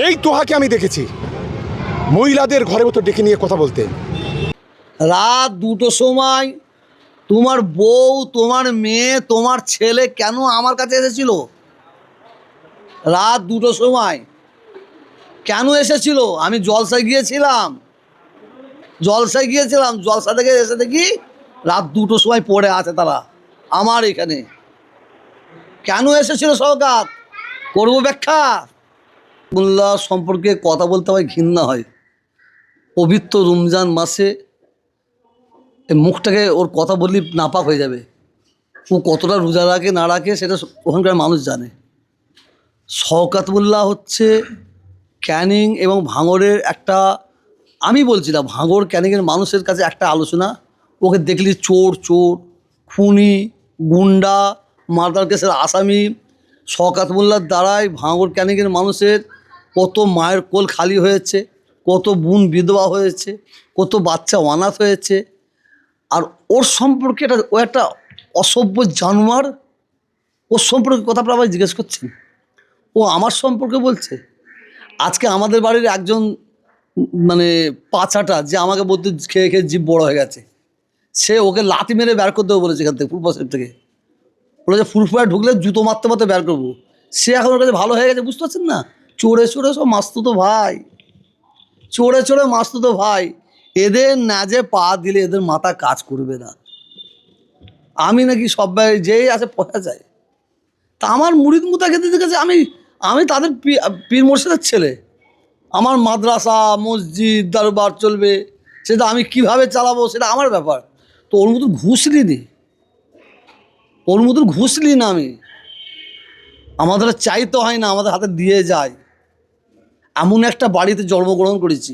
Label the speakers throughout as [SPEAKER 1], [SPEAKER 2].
[SPEAKER 1] এই তোহাকে আমি দেখেছি মহিলাদের ঘরে মতো ডেকে নিয়ে কথা বলতে।
[SPEAKER 2] রাত 2টোর সময় তোমার বউ, তোমার মেয়ে, তোমার ছেলে কেন আমার কাছে এসেছিল? রাত 2টোর সময় কেন এসেছিল? আমি জলসায় গিয়েছিলাম, জলসা থেকে এসে দেখি রাত 2টোর সময় পড়ে আছে তারা আমার এখানে। কেন এসেছিল সওগাত? করবো ব্যাখ্যা। মোল্লা সম্পর্কে কথা বলতে হয়, ঘৃণা হয়। পবিত্র রমজান মাসে এই মুখটাকে ওর কথা বললে নাপাক হয়ে যাবে। ও কতটা রোজা রাখে না রাখে সেটা ওখানকার মানুষ জানে। শওকাত মোল্লা হচ্ছে ক্যানিং এবং ভাঙড়ের একটা, আমি বলছিলাম ভাঙড় ক্যানিংয়ের মানুষের কাছে একটা আলোচনা। ওকে দেখলি চোর, খুনি, গুন্ডা, মার্ডার কেসের আসামি। শওকাত মোল্লার দ্বারাই ভাঙড় ক্যানিংয়ের মানুষের কত মায়ের কোল খালি হয়েছে, কত বোন বিধবা হয়েছে, কত বাচ্চা অনাথ হয়েছে। আর ওর সম্পর্কে ও একটা অসভ্য জানোয়ার। ওর সম্পর্কে কথা আপনারা আবার জিজ্ঞেস করছেন? ও আমার সম্পর্কে বলছে। আজকে আমাদের বাড়ির একজন মানে পাছাটা যে আমাকে বলতে খেয়ে খেয়ে জিভ বড় হয়ে গেছে, সে ওকে লাথি মেরে বের করতে দেবো বলেছে এখান থেকে, ফুলপাশের থেকে। বলেছে ফুলফুয়ায় ঢুকলে জুতো মারতে মারতে বের করবো। সে এখন ওর কাছে ভালো হয়ে গেছে, বুঝতে পারছেন না? চোরে চোরে সব মাস্তুতো ভাই, চোরে চোরে মাস্তুতো ভাই। এদের নাজে পা দিলে এদের মাথা কাজ করবে না। আমি নাকি সবাই যেই আছে পচা যায়। তা আমার মুরিদ মুতা খেতে দেখেছে, আমি তাদের পীর মোর্শেদের ছেলে। আমার মাদ্রাসা, মসজিদ, দরবার চলবে, সেটা আমি কিভাবে চালাবো সেটা আমার ব্যাপার। তো ওর মতন ঘুষলি না আমি। আমাদের চাইতে হয় না, আমাদের হাতে দিয়ে যায়। এমন একটা বাড়িতে জন্মগ্রহণ করেছি,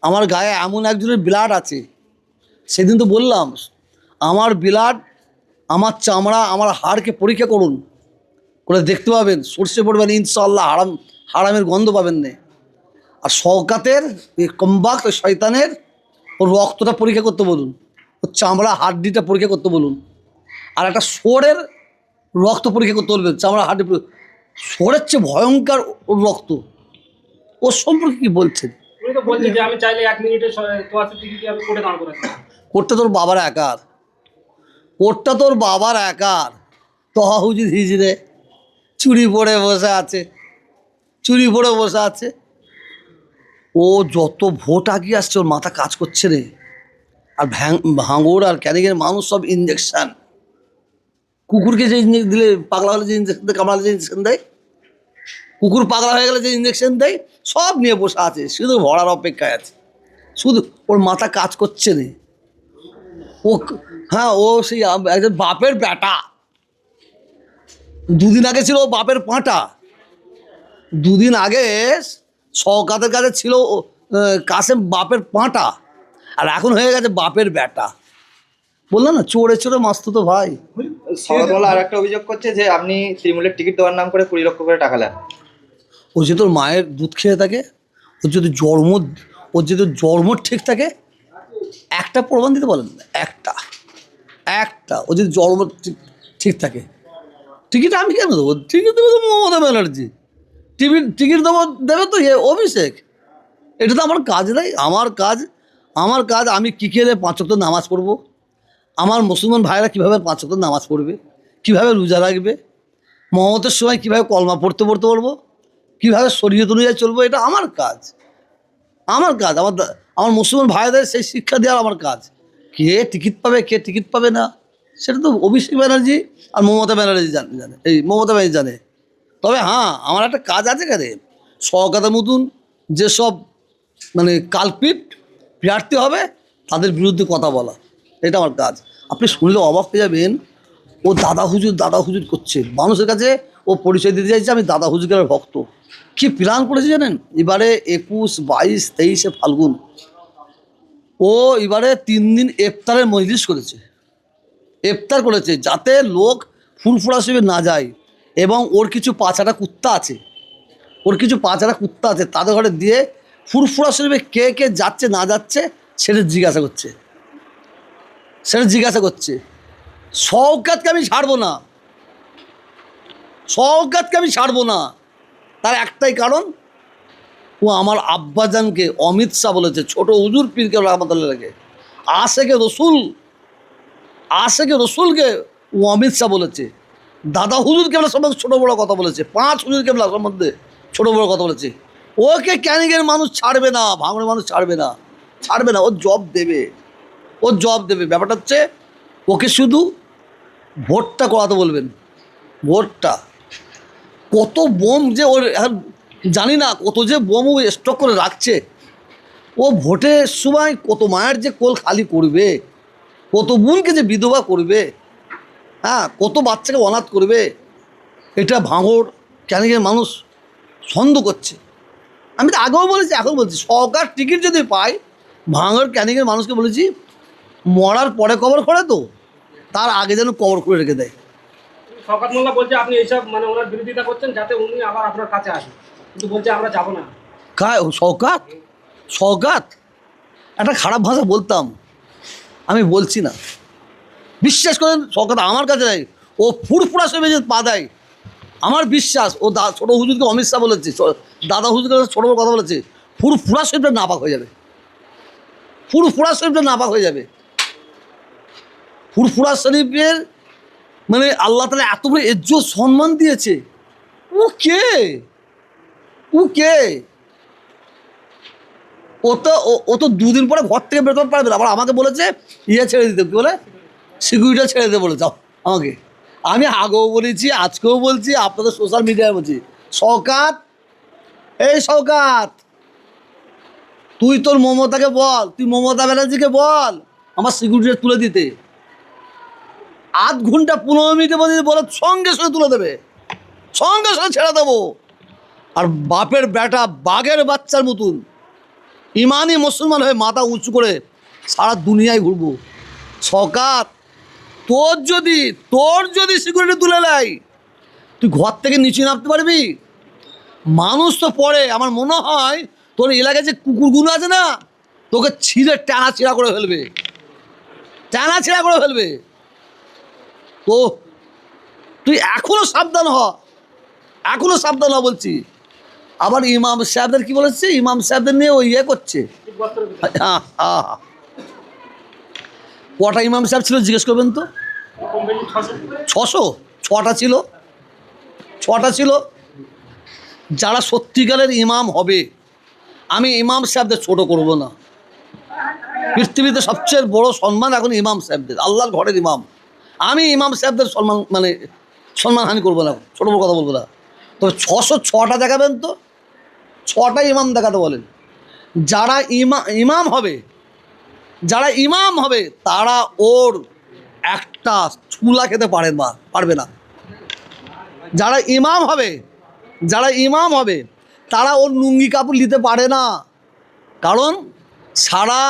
[SPEAKER 2] আমার গায়ে এমন একজনের ব্লাড আছে। সেদিন তো বললাম আমার ব্লাড, আমার চামড়া, আমার হাড়কে পরীক্ষা করুন, করে দেখতে পাবেন, সর্ষে পড়বেন ইনশাআল্লাহ, হারামের গন্ধ পাবেন না। আর শওকাতের এই কমবাক শয়তানের ওর রক্তটা পরীক্ষা করতে বলুন, ওর চামড়া হাড্ডিটা পরীক্ষা করতে বলুন। আর একটা শোরের রক্ত পরীক্ষা করতে বলবেন, চামড়া হাড্ডি। শোরের চেয়ে ভয়ঙ্কর ওর রক্ত। ওর সম্পর্কে কি বলছেন?
[SPEAKER 3] আমি চাইলে 1 মিনিটে
[SPEAKER 2] করতে তোর বাবার একার, কোর্টটা তোর বাবার একার। তহা হুজুর হিজড়ে চুরি পরে বসে আছে। ও যত ভোট আগিয়ে আসছে ওর মাথা কাজ করছে রে। আর ভাঙড় আর ক্যানিংয়ের মানুষ সব ইঞ্জেকশান। কুকুরকে যে ইঞ্জেকশন দিলে পাগলা হলে যে ইঞ্জেকশন দেয়, কামড়ালে যে ইঞ্জেকশন দেয়, কুকুর পাগলা হয়ে গেলে যে ইঞ্জেকশন দেয়, সব নিয়ে বসে আছে, শুধু ভরার অপেক্ষায় আছে। শুধু ওর মাথা কাজ করছে না। ও হ্যাঁ, ও সেই একজন বাপের বেটা। 2 দিন আগে ছিল বাপের পাঁটা। 2 দিন আগে শওকাতের কাছে ছিল কাসেম বাপের পাঁটা, আর এখন হয়ে গেছে বাপের বেটা। বললাম না, চোরে চোরে মাস্তুতো ভাই।
[SPEAKER 4] শওকত মোল্লা আর একটা অভিযোগ করছে যে আপনি তৃণমূলের টিকিট দেওয়ার নাম করে 20 লক্ষ করে টাকা নেন।
[SPEAKER 2] ও যদি তোর মায়ের দুধ খেয়ে থাকে, ওর যদি জন্ম ঠিক থাকে, একটা প্রমাণ দিতে বলেন না, একটা ও যদি জন্ম ঠিক থাকে, টিকিট আমি কেন দেবো? টিকিট দেবো তো মমতা ব্যানার্জি। টিকিট দেবে তো অভিষেক। এটা তো আমার কাজ নাই। আমার কাজ আমি কী খেলে 5 ওয়াক্ত নামাজ পড়বো, আমার মুসলমান ভাইরা কীভাবে 5 ওয়াক্ত নামাজ পড়বে, কীভাবে রোজা রাখবে, মহমতের সময় কীভাবে কলমা পড়তে পারবো, কীভাবে শরীয়ত অনুযায়ী চলবো, এটা আমার কাজ। আমার মুসলমান ভাইদের সেই শিক্ষা দেওয়ার আমার কাজ। কে টিকিট পাবে, কে টিকিট পাবে না, সেটা তো অভিষেক ব্যানার্জি আর মমতা ব্যানার্জি জানে। তবে হ্যাঁ, আমার একটা কাজ আছে কেন, শওকতের মতন যেসব মানে কালপিট প্রার্থী হবে তাদের বিরুদ্ধে কথা বলা, এটা আমার কাজ। আপনি শুনলে অবাক হয়ে যাবেন, ও দাদা হুজুর করছে মানুষের কাছে। ও পরিচয় দিতে চাইছে আমি দাদা হুজুরের ভক্ত। কি প্ল্যান করেছে জানেন? এবারে 21, 22, 23 ফাল্গুন ও এবারে 3 দিন ইফতারের মজলিস করেছে। ইফতার করেছে যাতে লোক ফুরফুরা শিবে না যায়। এবং ওর কিছু পাঁচাটা কুত্তা আছে, তাদের ঘরে দিয়ে ফুরফুরা শরীফে কে কে যাচ্ছে না যাচ্ছে সেটা জিজ্ঞাসা করছে। শওকতকে আমি ছাড়বো না। তার একটাই কারণ, ও আমার আব্বাজানকে অমিত শাহ বলেছে, ছোট হুজুর পীরকে রহমতুল্লাহ রেখে আশেকে রসুলকে ও অমিত শাহ বলেছে, দাদা হুজুর কেবলা সম্বন্ধে ছোটো বড়ো কথা বলেছে, 5 হুজুর কেবলা সম্বন্ধে ছোটো বড়ো কথা বলেছে। ওকে ক্যানিংয়ের মানুষ ছাড়বে না, ভাঙড়ের মানুষ ছাড়বে না, ও জব দেবে। ব্যাপারটা হচ্ছে ওকে শুধু ভোটটা করাতে বলবেন, ভোটটা। কত বোম যে ওর জানি না, কত যে বোম ও স্টক করে রাখছে। ও ভোটের সময় কত মায়ের যে কোল খালি করবে, কত বোনকে যে বিধবা করবে, হ্যাঁ, কত বাচ্চাকে অনাথ করবে, এটা ভাঙড় ক্যানিংয়ের মানুষ সন্দেহ করছে। আমি তো আগেও বলেছি, এখন বলছি, সরকার টিকিট যদি পায়, ভাঙড় ক্যানিংয়ের মানুষকে বলেছি মরার পরে কবর করে, তো তার আগে যেন কবর করে রেখে দেয়।
[SPEAKER 3] শওকত মোল্লা বলছে আপনি এইসব মানে ওনার বিরোধিতা করছেন যাতে উনি আবার আপনার কাছে আসেন, কিন্তু বলছে আমরা যাব না।
[SPEAKER 2] শওকত একটা খারাপ ভাষা বলতাম, আমি বলছি না, বিশ্বাস করেন। শওকত আমার কাছে নাই, ও ফুরফুরা সে যে পা দেয়, আমার বিশ্বাস ও ছোটো হুজুরকে অমিত শাহ বলেছে, দাদা হুজুরকে ছোটো বড় কথা বলেছে, ফুরফুরা শরীফটা নাপাক হয়ে যাবে, ফুরফুরা শরীফের মানে আল্লাহ তাআলা এত বড় ইজ্জত সম্মান দিয়েছে। ও কে ও তো 2 দিন পরে ঘর থেকে বেরোতে পারবে না। আবার আমাকে বলেছে ছেড়ে দিতে, কি বলে, সিকিউরিটি ছেড়ে দিতে বলে যাও আমাকে। আমি আগেও বলেছি, আজকেও বলছি, আপনাদের সোশ্যাল মিডিয়ায় বলছি, শওকত, তুই তোর মমতাকে বল, তুই মমতা ব্যানার্জিকে বল আমার সিকিউরিটি তুলে দিতে। 8 ঘন্টা 15 মিনিটে বলে সঙ্গে তুলে দেবে, সঙ্গে ছেড়ে দেবো। আর বাপের বেটা বাঘের বাচ্চার মতন ইমানি মুসলমান হয়ে মাথা উঁচু করে সারা দুনিয়ায় ঘুরবো। শওকত, তোর যদি সিকিউরিটি তুলে নেয়, তুই ঘর থেকে নিচে নামতে পারবি? মানুষ তো পড়ে, আমার মনে হয় তোর এলাকায় যে কুকুরগুলো আছে না, তোকে ছিঁড়ে টানা ছিঁড়া করে ফেলবে। তো তুই এখনো সাবধান হ বলছি। আবার ইমাম সাহেবদের কি বলেছে, ইমাম সাহেবদের নিয়ে ও করছে। কটা ইমাম সাহেব ছিল জিজ্ঞেস করবেন তো? 600, 6টা ছিল। যারা সত্যিকারের ইমাম হবে, আমি ইমাম সাহেবদের ছোট করব না। পৃথিবীতে সবচেয়ে বড় সম্মান এখন ইমাম সাহেবদের, আল্লাহর ঘরের ইমাম। আমি ইমাম সাহেবদের সম্মানহানি করবো না, ছোটো বড় কথা বলবো না। তবে 606টা দেখাবেন তো, 6টা ইমাম দেখাতে বলেন। যারা ইমাম হবে তারা ওর একটা চুলা খেতে পারবে না। যারা ইমাম হবে তারা ওর লুঙ্গি কাপড় নিতে পারে না। কারণ সারা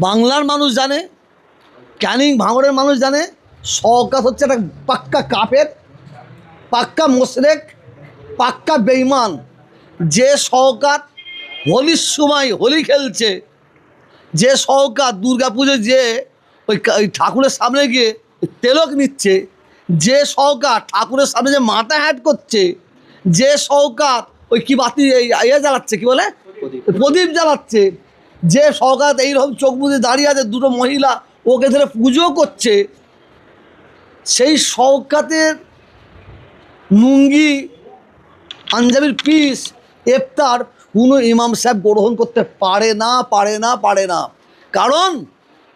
[SPEAKER 2] বাংলার মানুষ জানে, ক্যানিং ভাঙড়ের মানুষ জানে, শওকত হচ্ছে একটা পাক্কা কাফের, পাক্কা মুশরিক, পাক্কা বেঈমান। যে শওকত হোলির সময় হোলি খেলছে, যে শওকত দুর্গা পুজোয় যে ওই ঠাকুরের সামনে গিয়ে তেলক নিচ্ছে, যে শওকত ঠাকুরের সামনে যে মাথা হ্যাট করছে, যে শওকত ওই কি বাতি জ্বালাচ্ছে, কি বলে, প্রদীপ জ্বালাচ্ছে, যে শওকত এইরকম চোখ বুজে দাঁড়িয়ে আছে, 2টো মহিলা ওকে ধরে পুজো করছে, সেই শওকতের লুঙ্গি পাঞ্জাবির পিস ইফতার কোনো ইমাম সাহেব গ্রহণ করতে পারে না। কারণ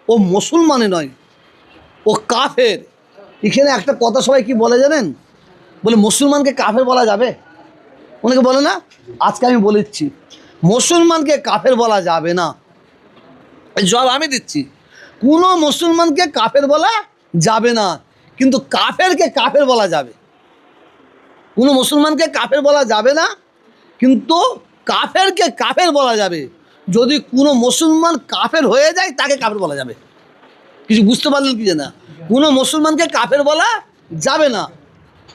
[SPEAKER 2] ও মুসলমানই নয়, ও কাফের। এখানে একটা কথা সবাই কি বলে জানেন, বলে মুসলমানকে কাফের বলা যাবে, অনেকে বলে না। আজকে আমি বলেছি মুসলমানকে কাফের বলা যাবে না, জবাব আমি দিচ্ছি। কোনো মুসলমানকে কাফের বলা যাবে না, কিন্তু কাফেরকে কাফের বলা যাবে। কোনো মুসলমানকে কাফের বলা যাবে না, কিন্তু কাফেরকে কাফের বলা যাবে। যদি কোনো মুসলমান কাফের হয়ে যায় তাকে কাফের বলা যাবে। কিছু বুঝতে পারলেন কি না? কোনো মুসলমানকে কাফের বলা যাবে না,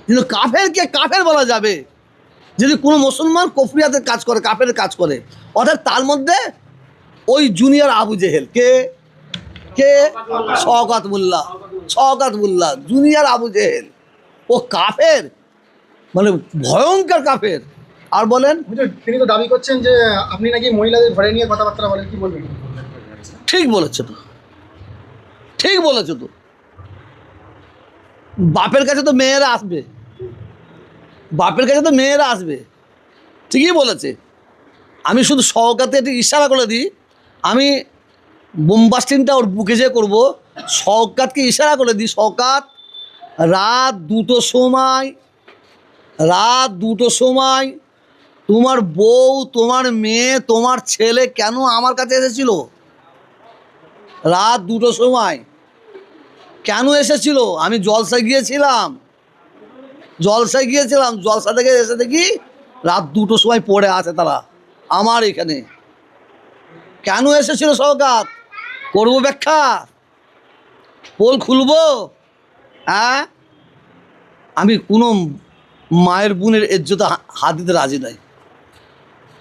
[SPEAKER 2] কিন্তু কাফেরকে কাফের বলা যাবে যদি কোনো মুসলমান কুফরিয়াতের কাজ করে, কাফের কাজ করে। অর্থাৎ তার মধ্যে ওই জুনিয়র আবু জেহেল কে শওকত মোল্লা জুনিয়র আবু জেহেল, ও কাফের, মানে ভয়ঙ্কর কাফের। আর বলেন।
[SPEAKER 5] তিনি তো দাবি করছেন যে আপনি নাকি মহিলাদের ঘরে নিয়ে কথাবার্তা বলেন, কি বলবেন?
[SPEAKER 2] ঠিক বলেছে তো, ঠিক বলেছে তো। বাপের কাছে তো মেয়েরা আসবে, বাপের কাছে তো মেয়েরা আসবে, ঠিকই বলেছে। আমি শুধু সওগাতে একটু ইশারা করে দিই, আমি বোমবাস্টিংটা ওর বুকে যেয়ে করবো, সওগাতকে ইশারা করে দিই, সওগাত রাত 2টোর সময় তোমার বউ, তোমার মেয়ে, তোমার ছেলে কেন আমার কাছে এসেছিল? রাত 2টোর সময় কেন এসেছিল? আমি জলসায় গিয়েছিলাম, জলসা থেকে এসে দেখি রাত 2টোর সময় পড়ে আছে তারা আমার এখানে। কেন এসেছিল সওগাত? করবো ব্যাখ্যা, পোল খুলবো? হ্যাঁ, আমি কোনো মায়ের বোনের ইজ্জতে হাত দিতে রাজি নাই।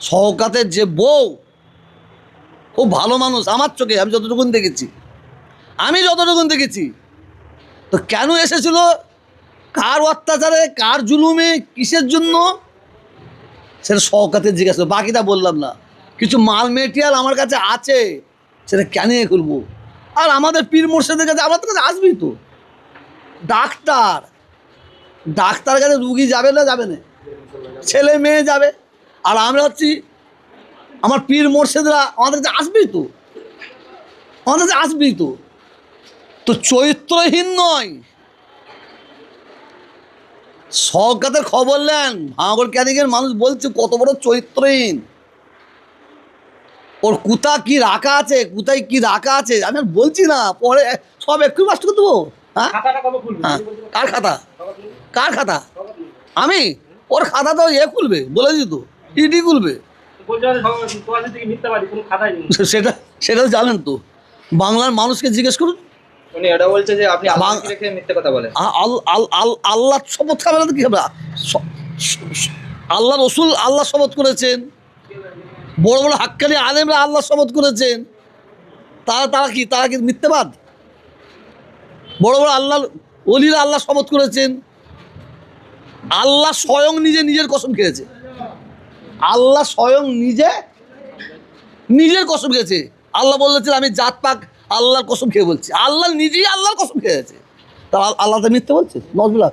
[SPEAKER 2] সওগাতের যে বউ খুব ভালো মানুষ আমার চোখে, আমি যতটুকুন দেখেছি। তো কেন এসেছিল? কার অত্যাচারে, কার জুলুমে, কিসের জন্য, সেটা সওগাতের জিজ্ঞাসা। বাকিটা বললাম না। কিছু মাল মেটেরিয়াল আমার কাছে আছে, সেটা কেন খুলবো? আর আমাদের পীর মোর্শেদের কাছে, আমাদের কাছে আসবেই তো। ডাক্তার কাছে রুগী যাবে না? ছেলে মেয়ে যাবে। আর আমরা হচ্ছি, আমার পীর মোর্শেদরা আমাদের কাছে আসবেই তো। তো চরিত্রহীন নয়। সওগাতের খবর নেন, ভাঙড় ক্যানিংয়ের মানুষ বলছে কত বড় চরিত্রহীন। ওর কোথায় কি রাখা আছে আমি আর বলছি না, পরে সব একটু নষ্ট করে দেবো। হ্যাঁ,
[SPEAKER 3] খাতাটা কবে খুলবেন?
[SPEAKER 2] হ্যাঁ, কার খাতা? আমি ওর খাতা তো খুলবে, বলেছি তো, ইডি খুলবে।
[SPEAKER 3] বলছে তোমার থেকে মিথ্যাবাদী, কোনো খাতাই নেই।
[SPEAKER 2] সেটা তো জানেন তো। বাংলার মানুষকে জিজ্ঞেস করুন।
[SPEAKER 4] উনি এটা বলছে যে আপনি আল্লাহকে রেখে মিথ্যে কথা বলেন।
[SPEAKER 2] আল্লাহ শপথ খাবে না তো কি হবে? আল্লাহ রসুল আল্লাহ শপথ করেছেন, বড় বড় হাক্কানি আলেমরা আল্লাহ শপথ করেছেন। তারা কি মিথ্যাবাদ? বড় বড় আল্লাহ ওলিরা আল্লাহ শপথ করেছেন। আল্লাহ স্বয়ং নিজের কসম খেয়েছে। নিজের কসম খেয়েছে। আল্লাহ বলেছেন আমি জাত পাক আল্লাহর কসম খেয়ে বলছি। আল্লাহ নিজেই আল্লাহর কসম খেয়েছে। তা আল্লাহ তো মিথ্যে বলছে? নজরুল্লাহ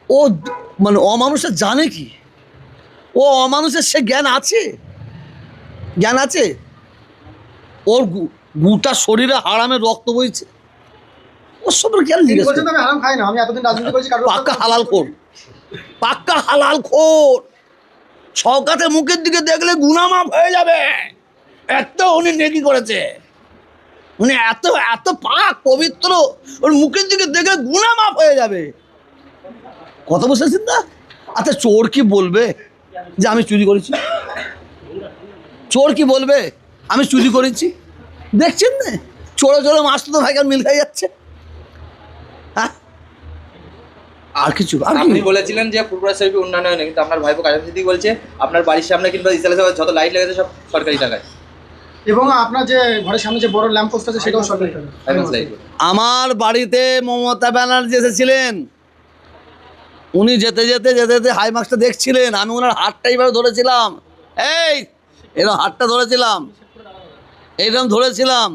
[SPEAKER 2] ও মানে অমানুষের জানে কি? ও অমানুষের সে জ্ঞান আছে? ওর গোটা শরীরে হারামের রক্ত বইছে, ওর সব জ্ঞান
[SPEAKER 5] তিনি
[SPEAKER 2] জিজ্ঞেস
[SPEAKER 5] বলছেন আমি হারাম খাই না, আমি এতদিন রাজনীতি করেছি, কারণ
[SPEAKER 2] পাক্কা হালাল খোর। সওগাতের মুখের দিকে দেখলে গুনাহ মাফ হয়ে যাবে, এত উনি নেকি করেছে। উনি এত পাক পবিত্র, ওর মুখের দিকে দেখলে গুনাহ মাফ হয়ে যাবে। কত বসেছেন না? আচ্ছা, চোর কি বলবে যে আমি চুরি করেছি? চোর কি বলবে আমি চুরি করেছি? দেখছেন না, চোরে মাছ তো ভাইকার মিল খাই যাচ্ছে। হ্যাঁ, আর কিছু?
[SPEAKER 4] আপনি বলেছিলেন যে ফুরফুরা শরীফে উন্নয়ন হয়নি, কিন্তু আপনার ভাইপো কাজল সিদ্দিকী বলছে আপনার বাড়ির সামনে কিংবা ইসলামে যত লাইট লেগেছে সব সরকারি টাকায়,
[SPEAKER 5] এবং আপনার যে ঘরের সামনে যে বড় ল্যাম্প পোস্ট আছে সেটাও সরকারি টাকা।
[SPEAKER 2] আমার বাড়িতে মমতা ব্যানার্জি এসেছিলেন। উনি যেতে যেতে হাই মার্কসটা দেখছিলেন। আমি ওনার হাতটা এইভাবে ধরেছিলাম, এরকম হাতটা ধরেছিলাম, এইরকম ধরেছিলাম।